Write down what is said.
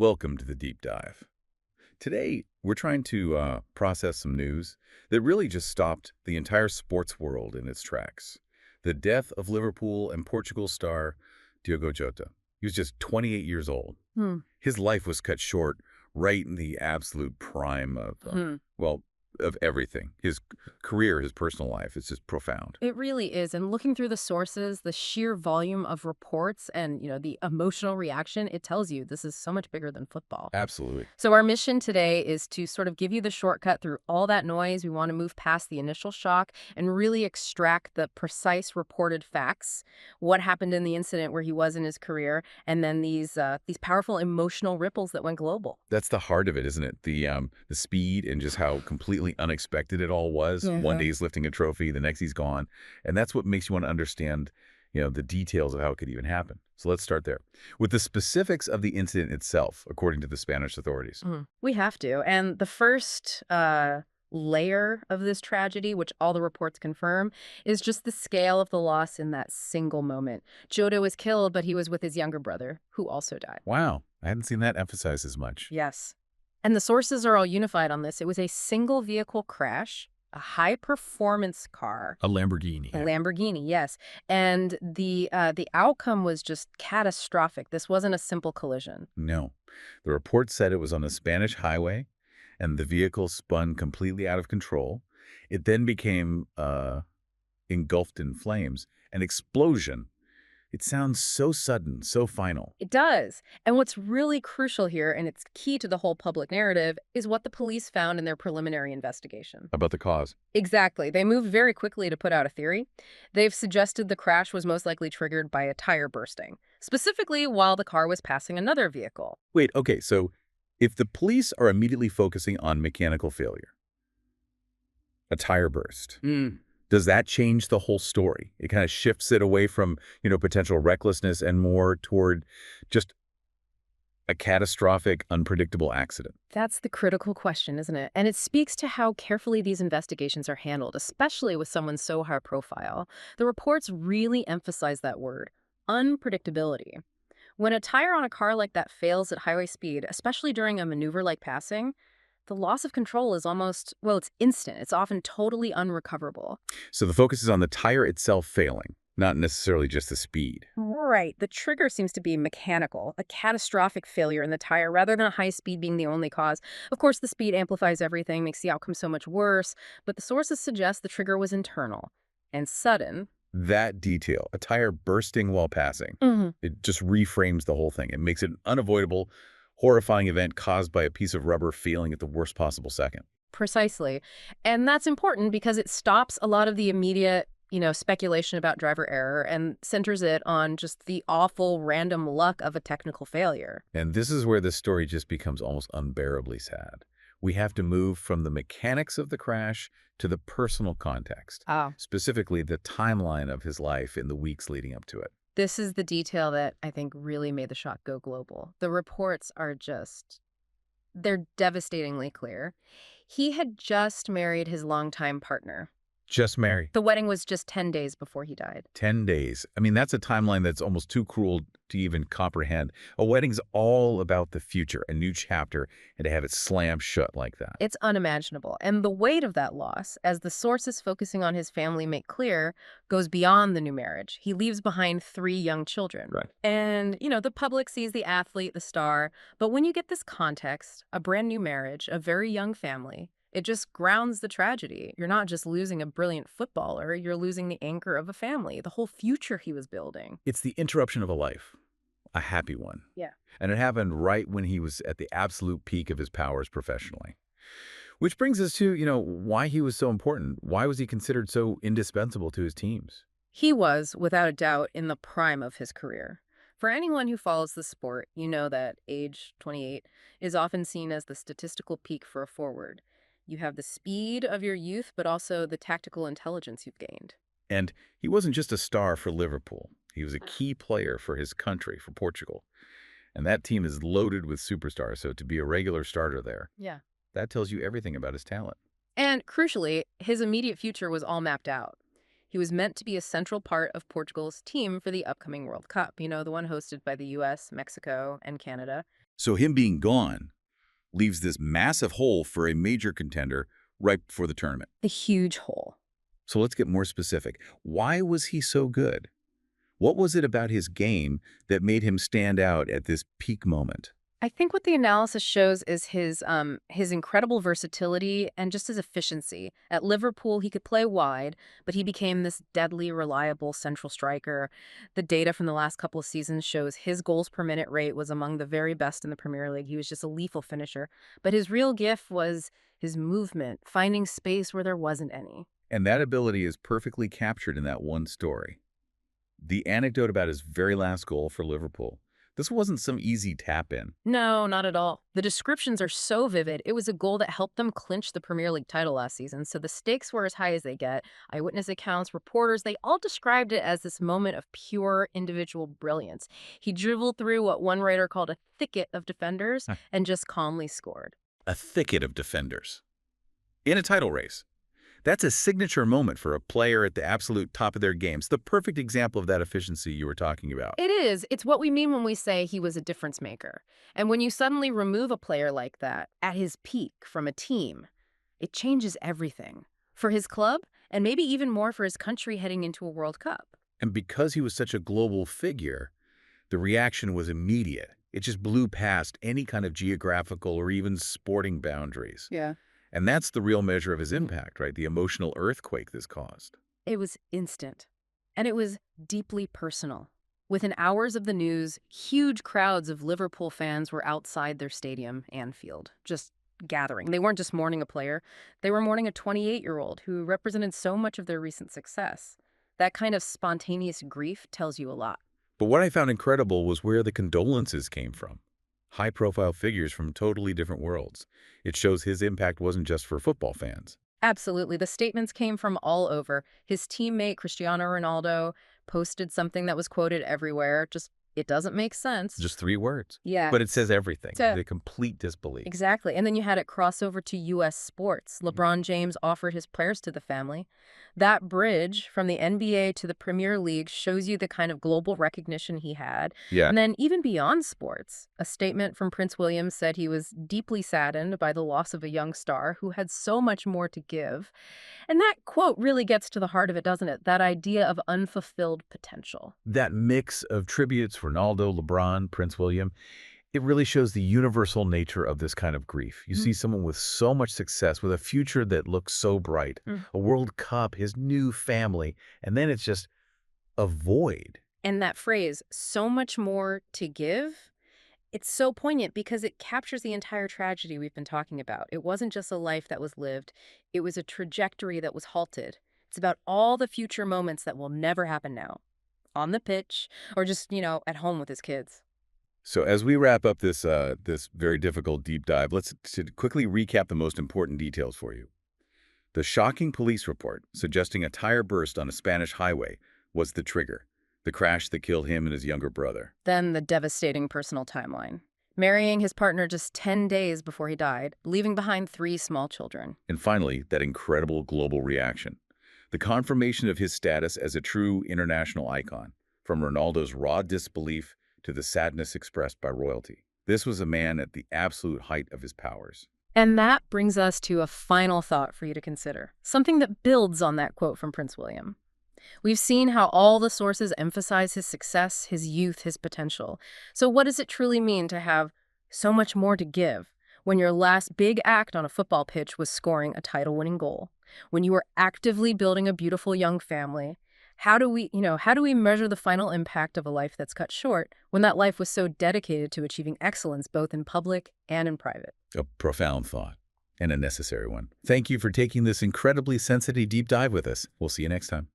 Welcome to the deep dive. Today, we're trying to process some news that really just stopped the entire sports world in its tracks. The death of Liverpool and Portugal star Diogo Jota. He was just 28 years old. Hmm. His life was cut short right in the absolute prime of, Hmm. well, of everything. His career, his personal life, it's just profound. It really is. And looking through the sources, the sheer volume of reports and, the emotional reaction, it tells you this is so much bigger than football. Absolutely. So our mission today is to sort of give you the shortcut through all that noise. We want to move past the initial shock and really extract the precise reported facts, what happened in the incident where he was in his career, and then these powerful emotional ripples that went global. That's the heart of it, isn't it? The speed and just how completely unexpected it all was. One day he's lifting a trophy, the next he's gone. And that's what makes you want to understand, the details of how it could even happen. So let's start there. With the specifics of the incident itself, according to the Spanish authorities. We have to. And the first layer of this tragedy, which all the reports confirm, is just the scale of the loss in that single moment. Jota was killed, but he was with his younger brother, who also died. Wow, I hadn't seen that emphasized as much. Yes. And the sources are all unified on this. It was a single vehicle crash, a high-performance car. A Lamborghini. A Lamborghini, yes. And the outcome was just catastrophic. This wasn't a simple collision. No. The report said it was on a Spanish highway, and the vehicle spun completely out of control. It then became engulfed in flames. An explosion. It sounds so sudden, so final. It does. And what's really crucial here, and it's key to the whole public narrative, is what the police found in their preliminary investigation. About the cause. Exactly. They moved very quickly to put out a theory. They've suggested the crash was most likely triggered by a tire bursting, specifically while the car was passing another vehicle. Wait, okay, so if the police are immediately focusing on mechanical failure, a tire burst, does that change the whole story? It kind of shifts it away from, potential recklessness and more toward just a catastrophic, unpredictable accident. That's the critical question, isn't it? And it speaks to how carefully these investigations are handled, especially with someone so high profile. The reports really emphasize that word, unpredictability. When a tire on a car like that fails at highway speed, especially during a maneuver like passing, the loss of control is almost, well, it's instant. It's often totally unrecoverable. So the focus is on the tire itself failing, not necessarily just the speed. Right. The trigger seems to be mechanical, a catastrophic failure in the tire rather than a high speed being the only cause. Of course, the speed amplifies everything, makes the outcome so much worse, but the sources suggest the trigger was internal and sudden. That detail, a tire bursting while passing, it just reframes the whole thing. It makes it an unavoidable, horrifying event caused by a piece of rubber failing at the worst possible second. Precisely. And that's important because it stops a lot of the immediate, speculation about driver error and centers it on just the awful random luck of a technical failure. And this is where the story just becomes almost unbearably sad. We have to move from the mechanics of the crash to the personal context, Ah. specifically the timeline of his life in the weeks leading up to it. This is the detail that I think really made the shock go global. The reports are they're devastatingly clear. He had just married his longtime partner. Just marry. The wedding was just 10 days before he died. 10 days. I mean, that's a timeline that's almost too cruel to even comprehend. A wedding's all about the future, a new chapter, and to have it slammed shut like that. It's unimaginable. And the weight of that loss, as the sources focusing on his family make clear, goes beyond the new marriage. He leaves behind 3 young children. Right. And, the public sees the athlete, the star. But when you get this context, a brand new marriage, a very young family, it just grounds the tragedy. You're not just losing a brilliant footballer, you're losing the anchor of a family, the whole future he was building. It's the interruption of a life, a happy one. Yeah. And it happened right when he was at the absolute peak of his powers professionally. Which brings us to, why he was so important. Why was he considered so indispensable to his teams? He was, without a doubt, in the prime of his career. For anyone who follows the sport, you know that age 28 is often seen as the statistical peak for a forward. You have the speed of your youth, but also the tactical intelligence you've gained. And he wasn't just a star for Liverpool. He was a key player for his country, for Portugal. And that team is loaded with superstars, so to be a regular starter there, Yeah. that tells you everything about his talent. And crucially, his immediate future was all mapped out. He was meant to be a central part of Portugal's team for the upcoming World Cup, the one hosted by the US, Mexico, and Canada. So him being gone leaves this massive hole for a major contender right before the tournament. A huge hole. So let's get more specific. Why was he so good? What was it about his game that made him stand out at this peak moment? I think what the analysis shows is his incredible versatility and just his efficiency. At Liverpool, he could play wide, but he became this deadly, reliable central striker. The data from the last couple of seasons shows his goals per minute rate was among the very best in the Premier League. He was just a lethal finisher. But his real gift was his movement, finding space where there wasn't any. And that ability is perfectly captured in that one story. The anecdote about his very last goal for Liverpool. This wasn't some easy tap-in. No, not at all. The descriptions are so vivid. It was a goal that helped them clinch the Premier League title last season, so the stakes were as high as they get. Eyewitness accounts, reporters, they all described it as this moment of pure individual brilliance. He dribbled through what one writer called a thicket of defenders and just calmly scored. A thicket of defenders. In a title race. That's a signature moment for a player at the absolute top of their games. The perfect example of that efficiency you were talking about. It is. It's what we mean when we say he was a difference maker. And when you suddenly remove a player like that at his peak from a team, it changes everything. For his club, and maybe even more for his country heading into a World Cup. And because he was such a global figure, the reaction was immediate. It just blew past any kind of geographical or even sporting boundaries. Yeah. And that's the real measure of his impact, right? The emotional earthquake this caused. It was instant. And it was deeply personal. Within hours of the news, huge crowds of Liverpool fans were outside their stadium, Anfield, just gathering. They weren't just mourning a player. They were mourning a 28-year-old who represented so much of their recent success. That kind of spontaneous grief tells you a lot. But what I found incredible was where the condolences came from. High-profile figures from totally different worlds. It shows his impact wasn't just for football fans. Absolutely. The statements came from all over. His teammate, Cristiano Ronaldo, posted something that was quoted everywhere. It doesn't make sense. Just 3 words. Yeah. But it says everything. The complete disbelief. Exactly. And then you had it cross over to U.S. sports. LeBron James offered his prayers to the family. That bridge from the NBA to the Premier League shows you the kind of global recognition he had. Yeah. And then even beyond sports, a statement from Prince William said he was deeply saddened by the loss of a young star who had so much more to give. And that quote really gets to the heart of it, doesn't it? That idea of unfulfilled potential. That mix of tributes, Ronaldo, LeBron, Prince William, it really shows the universal nature of this kind of grief. You see someone with so much success, with a future that looks so bright, a World Cup, his new family, and then it's just a void. And that phrase, so much more to give, it's so poignant because it captures the entire tragedy we've been talking about. It wasn't just a life that was lived. It was a trajectory that was halted. It's about all the future moments that will never happen now. On the pitch, or just, at home with his kids. So as we wrap up this very difficult deep dive, let's quickly recap the most important details for you. The shocking police report suggesting a tire burst on a Spanish highway was the trigger, the crash that killed him and his younger brother. Then the devastating personal timeline. Marrying his partner just 10 days before he died, leaving behind 3 small children. And finally, that incredible global reaction. The confirmation of his status as a true international icon, from Ronaldo's raw disbelief to the sadness expressed by royalty. This was a man at the absolute height of his powers. And that brings us to a final thought for you to consider, something that builds on that quote from Prince William. We've seen how all the sources emphasize his success, his youth, his potential. So what does it truly mean to have so much more to give when your last big act on a football pitch was scoring a title-winning goal, when you were actively building a beautiful young family? How do we measure the final impact of a life that's cut short when that life was so dedicated to achieving excellence both in public and in private? A profound thought, and a necessary one. Thank you for taking this incredibly sensitive deep dive with us. We'll see you next time.